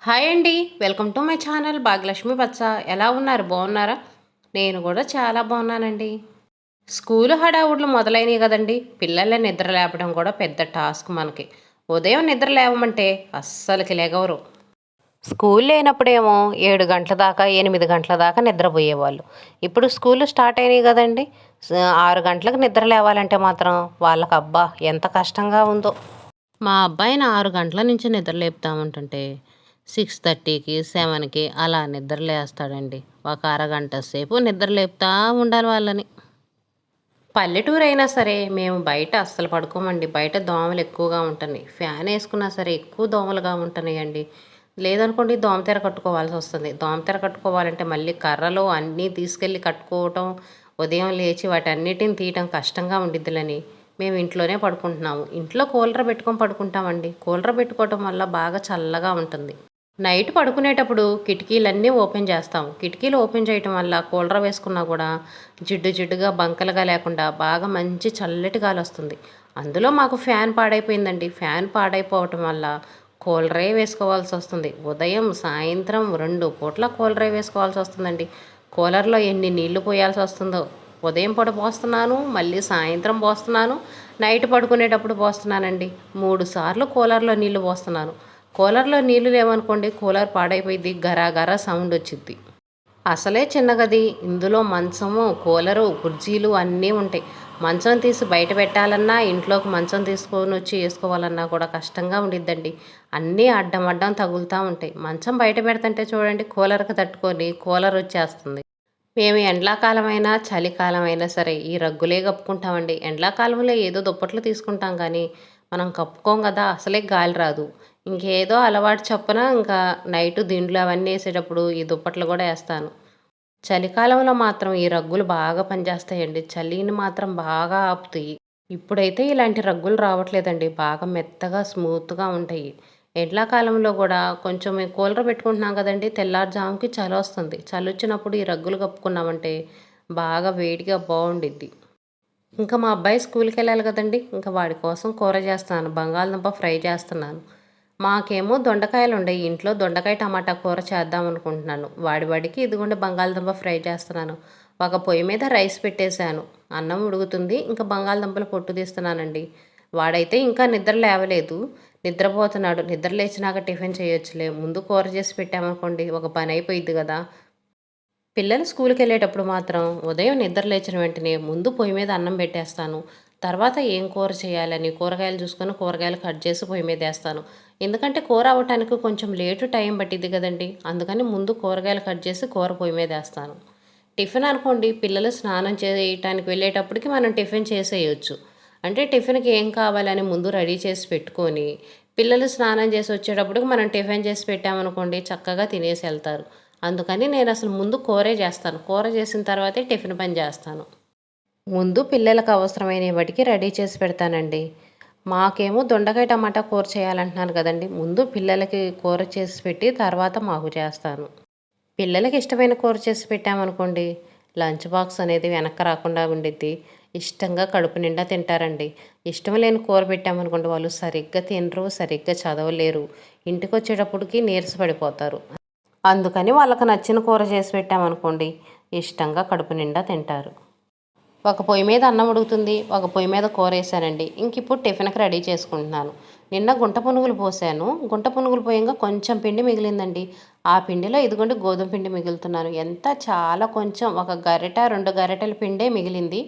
Hi అండి. Welcome to my channel Bhagyalakshmi పచ్చ. ఎలా ఉన్నారు? బాగున్నారా? నేను కూడా చాలా బాగున్నానండి. స్కూలు హడావుడ్లు మొదలైనవి కదండి. పిల్లల నిద్ర లేపడం కూడా పెద్ద టాస్క్ మనకి. ఉదయం నిద్ర లేవమంటే అస్సలకి లెగవరు. స్కూల్ లేనప్పుడేమో 7 గంటల దాకా 8 గంటల దాకా నిద్రపోయేవాళ్ళు. ఇప్పుడు స్కూళ్ళు స్టార్ట్ అయినాయి కదండి. 6 గంటలకు నిద్ర లేవాలంటే మాత్రం వాళ్ళకి అబ్బా ఎంత కష్టంగా ఉందో. మా అబ్బాయిని 6 గంటల నుంచి నిద్ర లేపుతామంటుంటే 6:30కి 7కి అలా నిద్ర లేస్తాడండి. ఒక అరగంట సేపు నిద్ర లేపుతా ఉండాలి వాళ్ళని. పల్లెటూరు అయినా సరే మేము బయట అస్సలు పడుకోమండి. బయట దోమలు ఎక్కువగా ఉంటున్నాయి. ఫ్యాన్ వేసుకున్నా సరే ఎక్కువ దోమలుగా ఉంటున్నాయండి. లేదనుకోండి దోమతెర కట్టుకోవాల్సి వస్తుంది. దోమతెర కట్టుకోవాలంటే మళ్ళీ కర్రలు అన్నీ తీసుకెళ్ళి కట్టుకోవటం, ఉదయం లేచి వాటన్నిటిని తీయటం కష్టంగా ఉండిద్దిలని మేము ఇంట్లోనే పడుకుంటున్నాము. ఇంట్లో కూలర్ పెట్టుకొని పడుకుంటామండి. కూలర్ పెట్టుకోవటం వల్ల బాగా చల్లగా ఉంటుంది. నైట్ పడుకునేటప్పుడు కిటికీలన్నీ ఓపెన్ చేస్తాం. కిటికీలు ఓపెన్ చేయటం వల్ల కూలర్ వేసుకున్నా కూడా జిడ్డు జిడ్డుగా బంకలుగా లేకుండా బాగా మంచి చల్లటి గాలి వస్తుంది. అందులో మాకు ఫ్యాన్ పాడైపోయిందండి. ఫ్యాన్ పాడైపోవటం వల్ల కూలరే వేసుకోవాల్సి వస్తుంది. ఉదయం సాయంత్రం 2 పూట్ల కూలరే వేసుకోవాల్సి వస్తుందండి. కూలర్లో ఎన్ని నీళ్లు పోయాల్సి వస్తుందో. ఉదయం పూట పోస్తున్నాను, మళ్ళీ సాయంత్రం పోస్తున్నాను, నైట్ పడుకునేటప్పుడు పోస్తున్నానండి. 3 సార్లు కూలర్లో నీళ్లు పోస్తున్నాను. కూలర్లో నీళ్లు లేవనుకోండి కూలర్ పాడైపోయింది, గరా గరా సౌండ్ వచ్చింది. అసలే చిన్న గది, ఇందులో మంచము, కూలరు, కుర్చీలు అన్నీ ఉంటాయి. మంచం తీసి బయట పెట్టాలన్నా, ఇంట్లోకి మంచం తీసుకొని వచ్చి వేసుకోవాలన్నా కూడా కష్టంగా ఉండిద్దండి. అన్నీ అడ్డం అడ్డం తగులుతూ ఉంటాయి. మంచం బయట పెడుతుంటే చూడండి కూలర్కి తట్టుకొని కూలర్ వచ్చేస్తుంది. మేము ఎండాకాలమైనా చలికాలమైనా సరే ఈ రగ్గులే కప్పుకుంటామండి. ఎండాకాలంలో ఏదో దుప్పట్లు తీసుకుంటాం కానీ మనం కప్పుకోం కదా, అసలే గాలి రాదు. ఇంకేదో అలవాటు చొప్పున ఇంకా నైటు దిండ్లు అవన్నీ వేసేటప్పుడు ఈ దుప్పట్లు కూడా వేస్తాను. చలికాలంలో మాత్రం ఈ రగ్గులు బాగా పనిచేస్తాయండి. చలిని మాత్రం బాగా ఆపుతాయి. ఇప్పుడైతే ఇలాంటి రగ్గులు రావట్లేదండి. బాగా మెత్తగా స్మూత్గా ఉంటాయి. ఎండాకాలంలో కూడా కొంచెం మేము కూలర్ పెట్టుకుంటున్నాం కదండి, తెల్లారుజాముకి చలి వస్తుంది. చలి వచ్చినప్పుడు ఈ రగ్గులు కప్పుకున్నామంటే బాగా వేడిగా బాగుండిద్ది. ఇంకా మా అబ్బాయి స్కూల్కి వెళ్ళాలి కదండి, ఇంకా వాడి కోసం కూర చేస్తున్నాను. బంగాళదుంప ఫ్రై చేస్తున్నాను. మాకేమో దొండకాయలు ఉండయి ఇంట్లో. దొండకాయ టమాటా కూర చేద్దాం అనుకుంటున్నాను. వాడికి ఇదిగోండి బంగాళదుంప ఫ్రై చేస్తున్నాను. ఒక పొయ్యి మీద రైస్ పెట్టేశాను. అన్నం ఉడుకుతుంది. ఇంకా బంగాళదుంపలు పొట్టు తీస్తున్నానండి. వాడైతే ఇంకా నిద్ర లేవలేదు, నిద్రపోతున్నాడు. నిద్ర లేచినాక టిఫిన్ చేయొచ్చులే, ముందు కూర చేసి పెట్టామనుకోండి ఒక పని అయిపోయింది కదా. పిల్లలు స్కూల్కి వెళ్ళేటప్పుడు మాత్రం ఉదయం నిద్ర లేచిన వెంటనే ముందు పొయ్యి మీద అన్నం పెట్టేస్తాను. తర్వాత ఏం కూర చేయాలని కూరగాయలు చూసుకొని కూరగాయలు కట్ చేసి పొయ్యి మీద వేస్తాను. ఎందుకంటే కూర అవ్వటానికి కొంచెం లేటు టైం పట్టిద్ది కదండి, అందుకని ముందు కూరగాయలు కట్ చేసి కూర పొయ్యి మీద వేస్తాను. టిఫిన్ అనుకోండి, పిల్లలు స్నానం చేయటానికి వెళ్ళేటప్పటికి మనం టిఫిన్ చేసేయచ్చు. అంటే టిఫిన్కి ఏం కావాలని ముందు రెడీ చేసి పెట్టుకొని పిల్లలు స్నానం చేసి వచ్చేటప్పటికి మనం టిఫిన్ చేసి పెట్టామనుకోండి చక్కగా తినేసి వెళ్తారు. అందుకని నేను అసలు ముందు కూరే చేస్తాను. కూర చేసిన తర్వాతే టిఫిన్ పని చేస్తాను. ముందు పిల్లలకు అవసరమైన వాటికి రెడీ చేసి పెడతానండి. మాకేమో దొండకాయ టమాటా కూర చేయాలంటున్నాను కదండి, ముందు పిల్లలకి కూర చేసి పెట్టి తర్వాత మాకు చేస్తాను. పిల్లలకి ఇష్టమైన కూర చేసి పెట్టామనుకోండి లంచ్ బాక్స్ అనేది వెనక్కి రాకుండా ఉండిద్ది. ఇష్టంగా కడుపు నిండా తింటారండి. ఇష్టం లేని కూర పెట్టామనుకోండి వాళ్ళు సరిగ్గా తినరు, సరిగ్గా చదవలేరు, ఇంటికి వచ్చేటప్పటికి నీరసపడిపోతారు. అందుకని వాళ్ళకి నచ్చిన కూర చేసి పెట్టామనుకోండి ఇష్టంగా కడుపు నిండా తింటారు. ఒక పొయ్యి మీద అన్నం ఉడుకుతుంది, ఒక పొయ్యి మీద కూర వేసానండి. ఇంక ఇప్పుడు టిఫిన్కి రెడీ చేసుకుంటున్నాను. నిన్న గుంట పునుగులు పోసాను. గుంట పునుగులు పోయంగా కొంచెం పిండి మిగిలిందండి. ఆ పిండిలో ఇదిగోండి గోధుమ పిండి మిగులుతున్నాను. ఎంత చాలా కొంచెం, ఒక గరిట 2 గరిటెల పిండే మిగిలింది.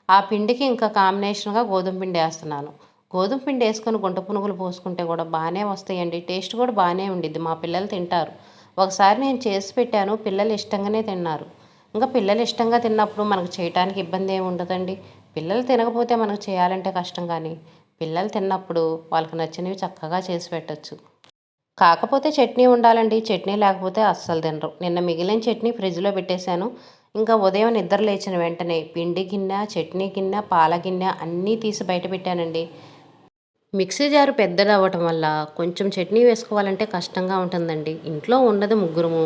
ఆ పిండికి ఇంకా కాంబినేషన్గా గోధుమ పిండి వేస్తున్నాను. గోధుమ పిండి వేసుకొని గుంట పునుగులు పోసుకుంటే కూడా బాగానే వస్తాయండి. టేస్ట్ కూడా బాగానే ఉండిద్ది, మా పిల్లలు తింటారు. ఒకసారి నేను చేసి పెట్టాను, పిల్లలు ఇష్టంగానే తిన్నారు. ఇంకా పిల్లలు ఇష్టంగా తిన్నప్పుడు మనకు చేయటానికి ఇబ్బంది ఏమి ఉండదండి. పిల్లలు తినకపోతే మనకు చేయాలంటే కష్టం, కానీ పిల్లలు తిన్నప్పుడు వాళ్ళకి నచ్చినవి చక్కగా చేసి పెట్టచ్చు. కాకపోతే చట్నీ ఉండాలండి, చట్నీ లేకపోతే అస్సలు తినరు. నిన్న మిగిలిన చట్నీ ఫ్రిడ్జ్లో పెట్టేశాను. ఇంకా ఉదయం నిద్ర లేచిన వెంటనే పిండి గిన్నె, చట్నీ గిన్నె, పాల గిన్నె అన్నీ తీసి బయట పెట్టానండి. మిక్సీ జారు పెద్దది అవ్వటం వల్ల కొంచెం చట్నీ వేసుకోవాలంటే కష్టంగా ఉంటుందండి. ఇంట్లో ఉన్నది ముగ్గురము,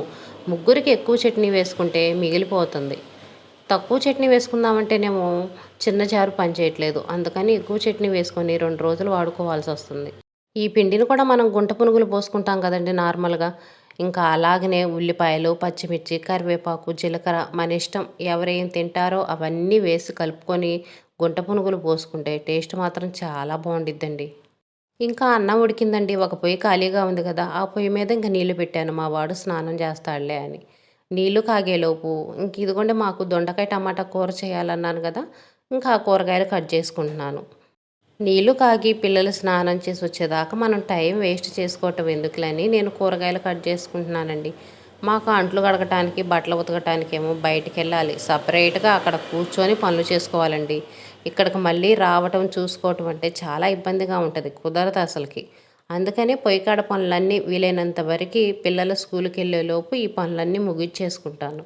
ముగ్గురికి ఎక్కువ చట్నీ వేసుకుంటే మిగిలిపోతుంది. తక్కువ చట్నీ వేసుకుందామంటేనేమో చిన్న జారు పనిచేయట్లేదు. అందుకని ఎక్కువ చట్నీ వేసుకొని 2 రోజులు వాడుకోవాల్సి వస్తుంది. ఈ పిండిని కూడా మనం గుంట పునుగులు పోసుకుంటాం కదండీ నార్మల్‌గా. ఇంకా అలాగనే ఉల్లిపాయలు, పచ్చిమిర్చి, కరివేపాకు, జీలకర్ర మన ఇష్టం ఎవరేం తింటారో అవన్నీ వేసి కలుపుకొని గుంట పునుగులు పోసుకుంటే టేస్ట్ మాత్రం చాలా బావుండిద్దండి. ఇంకా అన్నం ఉడికిందండి. ఒక పొయ్యి ఖాళీగా ఉంది కదా! ఆ పొయ్యి మీద ఇంక నీళ్లు పెట్టాను. మా వాడు స్నానం చేస్తాడులే అని. నీళ్లు కాగేలోపు ఇంక ఇదిగోండి మాకు దొండకాయ టమాటా కూర చేయాలన్నాను కదా! ఇంకా ఆ కూరగాయలు కట్ చేసుకుంటున్నాను. నీళ్లు కాగి పిల్లలు స్నానం చేసి వచ్చేదాకా మనం టైం వేస్ట్ చేసుకోవటం ఎందుకులని నేను కూరగాయలు కట్ చేసుకుంటున్నానండి. మాకు అంట్లు కడగటానికి బట్టలు ఉతకటానికేమో బయటికెళ్ళాలి. సపరేట్గా అక్కడ కూర్చొని పనులు చేసుకోవాలండి. ఇక్కడికి మళ్ళీ రావటం చూసుకోవటం అంటే చాలా ఇబ్బందిగా ఉంటుంది. కుదరదు అసలుకి. అందుకనే పొయ్యి కాడ పనులన్నీ వీలైనంత వరకు పిల్లలు స్కూల్కి వెళ్ళేలోపు ఈ పనులన్నీ ముగించేసుకుంటాను.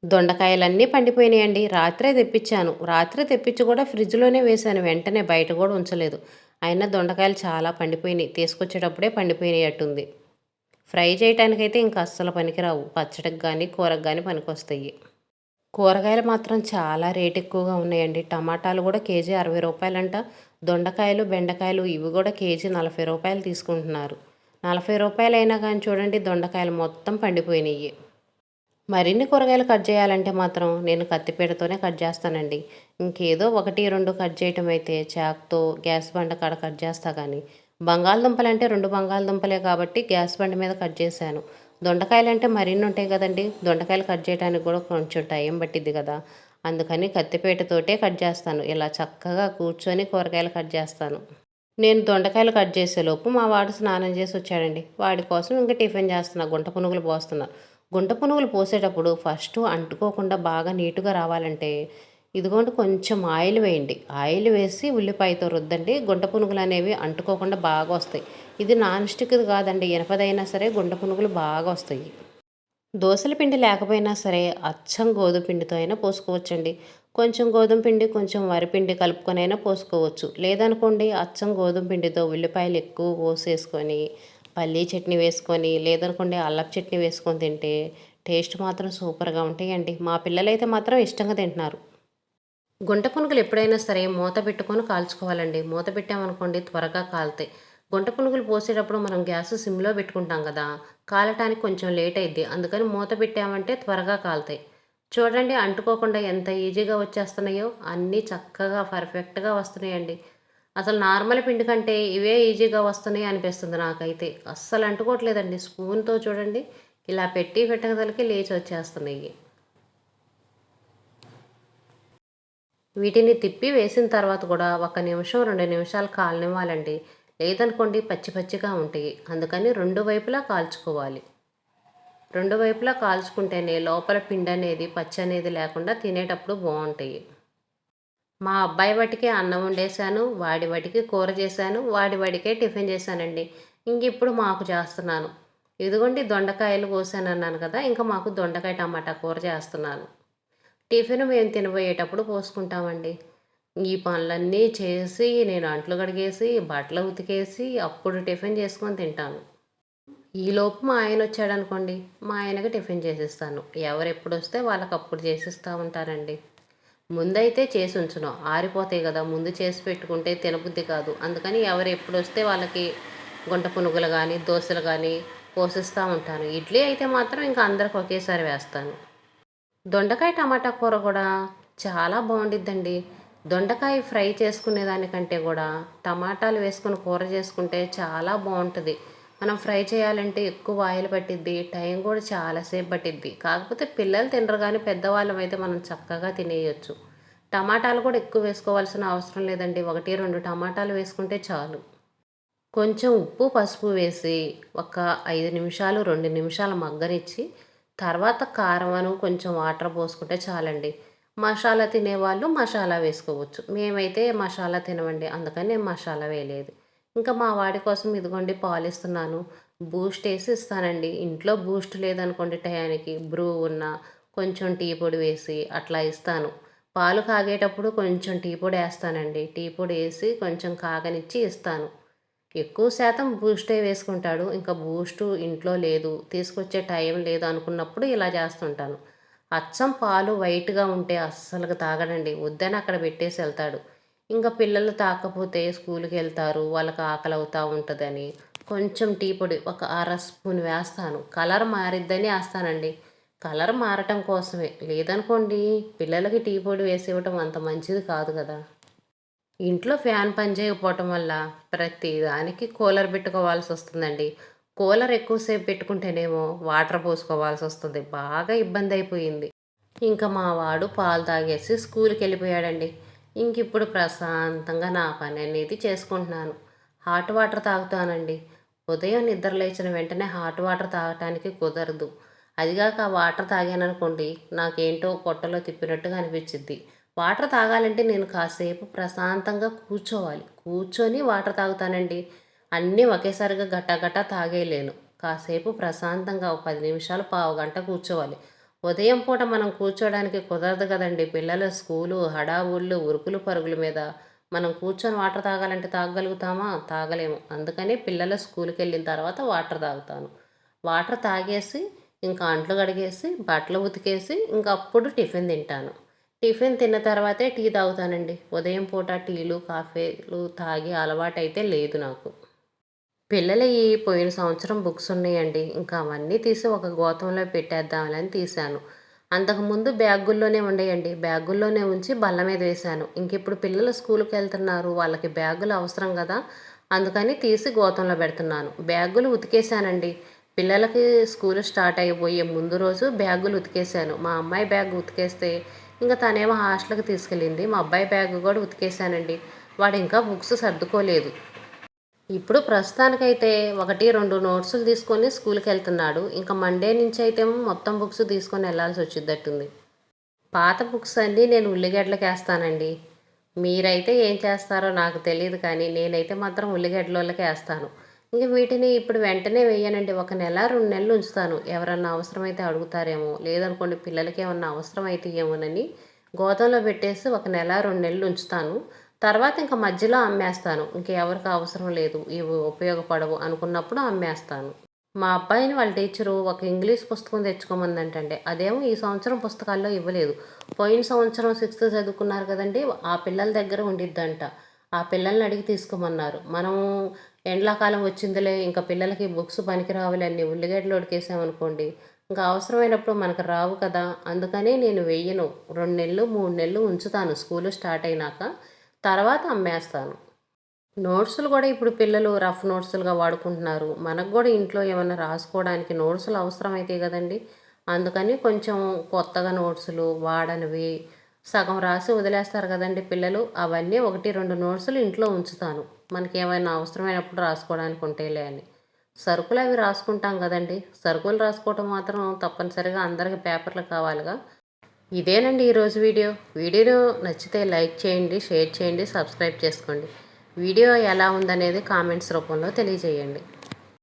దొండకాయలన్నీ పండిపోయినాయండి. రాత్రే తెప్పించాను. రాత్రే తెప్పించి కూడా ఫ్రిడ్జ్‌లోనే వేశాను. వెంటనే బయట కూడా ఉంచలేదు. అయినా దొండకాయలు చాలా పండిపోయినాయి. తీసుకొచ్చేటప్పుడే పండిపోయినట్టుంది. ఫ్రై చేయటానికైతే ఇంక అస్సలు పనికిరావు. పచ్చడికి గానీ, కూరకు గానీ పనికొస్తాయి. కూరగాయలు మాత్రం చాలా రేట్ ఎక్కువగా ఉన్నాయండి. టమాటాలు కూడా కేజీ రూ. 60 దొండకాయలు, బెండకాయలు ఇవి కూడా కేజీ రూ. 40 తీసుకుంటున్నారు. రూ. 40 అయినా కానీ చూడండి దొండకాయలు మొత్తం పండిపోయినాయి. మరిన్ని కూరగాయలు కట్ చేయాలంటే మాత్రం నేను కత్తిపీటతోనే కట్ చేస్తానండి. ఇంకేదో 1, 2 కట్ చేయటం అయితే చాక్‌తో గ్యాస్ బండ కాడ కట్ చేస్తా కానీ, బంగాళదుంపలంటే 2 బంగాళదుంపలే కాబట్టి గ్యాస్ బండ మీద కట్ చేశాను. దొండకాయలంటే మరిన్ని ఉంటాయి కదండీ! దొండకాయలు కట్ చేయడానికి కూడా కొంచెం టైం పట్టిద్ది కదా! అందుకని కత్తిపీటతోటే కట్ చేస్తాను. ఇలా చక్కగా కూర్చొని కూరగాయలు కట్ చేస్తాను. నేను దొండకాయలు కట్ చేసేలోపు మా వాడు స్నానం చేసి వచ్చాడండి. వాడి కోసం ఇంక టిఫిన్ చేస్తున్నా. గుంట పునుగులు పోస్తున్నా. గుంట పునుగులు పోసేటప్పుడు ఫస్ట్ అంటుకోకుండా బాగా నీట్‌గా రావాలంటే ఇదిగోండి కొంచెం ఆయిల్ వేయండి. ఆయిల్ వేసి ఉల్లిపాయతో రుద్దండి. గుంట పునుగులనేవి అంటుకోకుండా బాగా వస్తాయి. ఇది నాన్ స్టిక్‌ది కాదండి. ఇనపదైనా సరే గుంట పునుగులు బాగా వస్తాయి. దోసల పిండి లేకపోయినా సరే అచ్చం గోధుమ పిండితో అయినా పోసుకోవచ్చండి. కొంచెం గోధుమ పిండి, కొంచెం వరిపిండి కలుపుకొనైనా పోసుకోవచ్చు. లేదనుకోండి అచ్చం గోధుమ పిండితో ఉల్లిపాయలు ఎక్కువ కోసేసుకొని, పల్లీ చట్నీ వేసుకొని, లేదనుకోండి అల్లపు చట్నీ వేసుకొని తింటే టేస్ట్ మాత్రం సూపర్‌గా ఉంటాయండి. మా పిల్లలైతే మాత్రం ఇష్టంగా తింటున్నారు. గుంట పునుగులు ఎప్పుడైనా సరే మూత పెట్టుకొని కాల్చుకోవాలండి. మూత పెట్టామనుకోండి త్వరగా కాలుతాయి. గుంట పునుగులు పోసేటప్పుడు మనం గ్యాస్ సిమ్‌లో పెట్టుకుంటాం కదా! కాలటానికి కొంచెం లేట్ అయిద్ది. అందుకని మూత పెట్టామంటే త్వరగా కాలుతాయి. చూడండి అంటుకోకుండా ఎంత ఈజీగా వచ్చేస్తున్నాయో అన్నీ చక్కగా పర్ఫెక్ట్‌గా వస్తున్నాయండి. అసలు నార్మల్ పిండి కంటే ఇవే ఈజీగా వస్తున్నాయి అనిపిస్తుంది నాకైతే. అస్సలు అంటుకోవట్లేదండి. స్పూన్‌తో చూడండి ఇలా పెట్టి పెట్టగదలకి లేచి వచ్చేస్తున్నాయి. వీటిని తిప్పి వేసిన తర్వాత కూడా 1 నిమిషం, 2 నిమిషాలు కాలనివ్వాలండి. లేదనుకోండి పచ్చి పచ్చిగా ఉంటాయి. అందుకని 2 వైపులా కాల్చుకోవాలి. 2 వైపులా కాల్చుకుంటేనే లోపల పిండనేది, పచ్చనేది లేకుండా తినేటప్పుడు బావుంటాయి. మా అబ్బాయి వాటికి అన్నం వండేశాను. వాడి వాటికి కూర చేశాను. వాడి వాడికే టిఫిన్ చేశానండి. ఇంకిప్పుడు మాకు చేస్తున్నాను. ఇదిగోండి దొండకాయలు కోసానన్నాను కదా! ఇంక మాకు దొండకాయ టమాటా కూర చేస్తున్నాను. టిఫిన్ మేము తినబోయేటప్పుడు పోసుకుంటామండి. ఈ పనులన్నీ చేసి, నేను అంట్లు కడిగేసి, బట్టలు ఉతికేసి, అప్పుడు టిఫిన్ చేసుకొని తింటాను. ఈలోపు మా ఆయనొచ్చాడనుకోండి, మా ఆయనకి టిఫిన్ చేసిస్తాను. ఎవరెప్పుడొస్తే వాళ్ళకప్పుడు చేసిస్తా ఉంటానండి. ముందైతే చేసి ఉంచను. ఆరిపోతాయి గదా! ముందు చేసి పెట్టుకుంటే తినబుద్ధి కాదు. అందుకని ఎవరు ఎప్పుడొస్తే వాళ్ళకి గుంట పునుగులు గానీ, దోసలు గానీ పోసిస్తా ఉంటాను. ఇడ్లీ అయితే మాత్రం ఇంక అందరికి ఒకేసారి వేస్తాను. దొండకాయ టమాటా కూర కూడా చాలా బావుండిద్దండి. దొండకాయ ఫ్రై చేసుకునే దానికంటే కూడా టమాటాలు వేసుకొని కూర చేసుకుంటే చాలా బావుంటది. మనం ఫ్రై చేయాలంటే ఎక్కువ ఆయిల్ పట్టిద్ది. టైం కూడా చాలా సేపు పట్టిద్ది. కాకపోతే పిల్లలు తినరు గానీ పెద్దవాళ్ళమైతే మనం చక్కగా తినేయొచ్చు. టమాటాలు కూడా ఎక్కువ వేసుకోవాల్సిన అవసరం లేదండి. 1, 2 టమాటాలు వేసుకుంటే చాలు. కొంచెం ఉప్పు, పసుపు వేసి ఒక 5 నిమిషాలు, 2 నిమిషాలు మగ్గనిచ్చి, తర్వాత కారమను కొంచెం వాటర్ పోసుకుంటే చాలండి. మసాలా తినేవాళ్ళు మసాలా వేసుకోవచ్చు. మేమైతే మసాలా తినమండి. అందుకని నేను మసాలా వేయలేదు. ఇంకా మా వాడి కోసం ఇదిగోండి పాలిస్తున్నాను. బూస్ట్ ఏసి ఇస్తానండి. ఇంట్లో బూస్ట్ లేదనుకోండి టయానికి బ్రూ ఉన్న కొంచెం టీ పొడి వేసి అట్లా ఇస్తాను. పాలు కాగేటప్పుడు కొంచెం టీ పొడి వేస్తానండి. టీ పొడి వేసి కొంచెం కాగనిచ్చి ఇస్తాను. ఎక్కువ శాతం బూస్టే వేసుకుంటాడు. ఇంకా బూస్టు ఇంట్లో లేదు, తీసుకొచ్చే టైం లేదు అనుకున్నప్పుడు ఇలా చేస్తుంటాను. అచ్చం పాలు వైట్‌గా ఉంటే అస్సలుగా తాగడండి. వద్దని అక్కడ పెట్టేసి ఎళ్తాడు. ఇంకా పిల్లలు తాకపోతే స్కూల్కి వెళ్తారు, వాళ్ళకి ఆకలి అవుతూ ఉంటుందని కొంచెం టీ పొడి ఒక అర స్పూన్ వేస్తాను. కలర్ మారిద్దని వేస్తానండి. కలర్ మారటం కోసమే, లేదనుకోండి పిల్లలకి టీ పొడి వేసి ఇవ్వటం అంత మంచిది కాదు కదా. ఇంట్లో ఫ్యాన్ పని చేయకపోవటం వల్ల ప్రతి దానికి కూలర్ పెట్టుకోవాల్సి వస్తుందండి. కూలర్ ఎక్కువసేపు పెట్టుకుంటేనేమో వాటర్ పోసుకోవాల్సి వస్తుంది. బాగా ఇబ్బంది అయిపోయింది. ఇంకా మా వాడు పాలు తాగేసి స్కూల్కి వెళ్ళిపోయాడండి. ఇంక ఇప్పుడు ప్రశాంతంగా నా పని అనేది చేసుకుంటున్నాను. హాట్ వాటర్ తాగుతానండి. ఉదయం నిద్ర లేచిన వెంటనే హాట్ వాటర్ తాగటానికి కుదరదు. అదిగాక ఆ వాటర్ తాగాననుకోండి నాకేంటో పొట్టలో తిప్పినట్టుగా అనిపించిద్ది. వాటర్ తాగాలంటే నేను కాసేపు ప్రశాంతంగా కూర్చోవాలి. కూర్చొని వాటర్ తాగుతానండి. అన్నీ ఒకేసారిగా గటా గటా తాగేయలేను. కాసేపు ప్రశాంతంగా ఒక 10 నిమిషాలు పావుగంట కూర్చోవాలి. ఉదయం పూట మనం కూర్చోడానికి కుదరదు కదండి. పిల్లల స్కూలు హడావుళ్ళు ఉరుకులు పరుగుల మీద మనం కూర్చొని వాటర్ తాగాలంటే తాగలుగుతామా? తాగలేము. అందుకని పిల్లల స్కూల్కి వెళ్ళిన తర్వాత వాటర్ తాగుతాను. వాటర్ తాగేసి ఇంకా అంట్లు కడిగేసి బట్టలు ఉతికేసి ఇంక అప్పుడు టిఫిన్ తింటాను. టిఫిన్ తిన్న తర్వాతే టీ తాగుతానండి. ఉదయం పూట టీలు కాఫీలు తాగే అలవాటైతే లేదు నాకు. పిల్లలయి పోయిన సంవత్సరం బుక్స్ ఉన్నాయండి. ఇంకా అవన్నీ తీసి ఒక గోతంలో పెట్టేద్దామని తీశాను. అంతకుముందు బ్యాగుల్లోనే ఉండేయండి. బ్యాగుల్లోనే ఉంచి బల్ల మీద వేశాను. ఇంకిప్పుడు పిల్లలు స్కూల్కి వెళ్తున్నారు. వాళ్ళకి బ్యాగులు అవసరం కదా. అందుకని తీసి గోతంలో పెడుతున్నాను. బ్యాగులు ఉతికేశానండి. పిల్లలకి స్కూల్ స్టార్ట్ అయిపోయే ముందు రోజు బ్యాగులు ఉతికేశాను. మా అమ్మాయి బ్యాగ్ ఉతికేస్తే ఇంకా తనేమో హాస్టల్కి తీసుకెళ్ళింది. మా అబ్బాయి బ్యాగ్ కూడా ఉతికేశానండి. వాడు ఇంకా బుక్స్ సర్దుకోలేదు. ఇప్పుడు ప్రస్తుతానికైతే 1, 2 నోట్సులు తీసుకొని స్కూల్కి వెళ్తున్నాడు. ఇంకా మండే నుంచి అయితే మొత్తం బుక్స్ తీసుకొని వెళ్ళాల్సి వచ్చిద్దట్టుంది. పాత బుక్స్ అన్నీ నేను ఉల్లిగడ్డలకి వేస్తానండి. మీరైతే ఏం చేస్తారో నాకు తెలియదు కానీ నేనైతే మాత్రం ఉల్లిగడ్డలకి వేస్తాను. ఇంక వీటిని ఇప్పుడు వెంటనే వేయనండి. 1 నెల 2 నెలలు ఉంచుతాను. ఎవరన్నా అవసరమైతే అడుగుతారేమో, లేదనుకోండి పిల్లలకి ఏమన్నా అవసరం అయితే ఏమోనని గోతంలో పెట్టేసి 1 నెల 2 నెలలు ఉంచుతాను. తర్వాత ఇంకా మధ్యలో అమ్మేస్తాను. ఇంకెవరికి అవసరం లేదు, ఇవి ఉపయోగపడవు అనుకున్నప్పుడు అమ్మేస్తాను. మా అబ్బాయిని వాళ్ళ టీచరు ఒక ఇంగ్లీష్ పుస్తకం తెచ్చుకోమందంటండి. అదేమో ఈ సంవత్సరం పుస్తకాల్లో ఇవ్వలేదు. పోయిన సంవత్సరం 6th చదువుకున్నారు కదండి, ఆ పిల్లల దగ్గర ఉండిద్దంట. ఆ పిల్లల్ని అడిగి తీసుకోమన్నారు. మనం ఎండాకాలం వచ్చిందిలే ఇంకా పిల్లలకి బుక్స్ పనికిరావులే అన్ని ఉల్లిగడ్డలు ఉడికేసామనుకోండి ఇంకా అవసరమైనప్పుడు మనకు రావు కదా. అందుకని నేను వెయ్యను. 2 నెలలు 3 నెలలు ఉంచుతాను స్కూలు స్టార్ట్ అయినాక. తర్వాత అమ్మేస్తాను. నోట్సులు కూడా ఇప్పుడు పిల్లలు రఫ్ నోట్సులుగా వాడుకుంటున్నారు. మనకు కూడా ఇంట్లో ఏమైనా రాసుకోవడానికి నోట్సులు అవసరమైతాయి కదండి. అందుకని కొంచెం కొత్తగా నోట్సులు వాడనివి సగం రాసి వదిలేస్తారు కదండి పిల్లలు. అవన్నీ 1, 2 నోట్సులు ఇంట్లో ఉంచుతాను. మనకి ఏమైనా అవసరమైనప్పుడు రాసుకోవడానికి ఉంటేలే అని. సరుకులు అవి రాసుకుంటాం కదండి. సరుకులు రాసుకోవటం మాత్రం తప్పనిసరిగా అందరికి పేపర్లు కావాలిగా. ఇదేనండి ఈరోజు వీడియో. వీడియో నచ్చితే లైక్ చేయండి, షేర్ చేయండి, సబ్స్క్రైబ్ చేసుకోండి. వీడియో ఎలా ఉందనేది కామెంట్స్ రూపంలో తెలియజేయండి.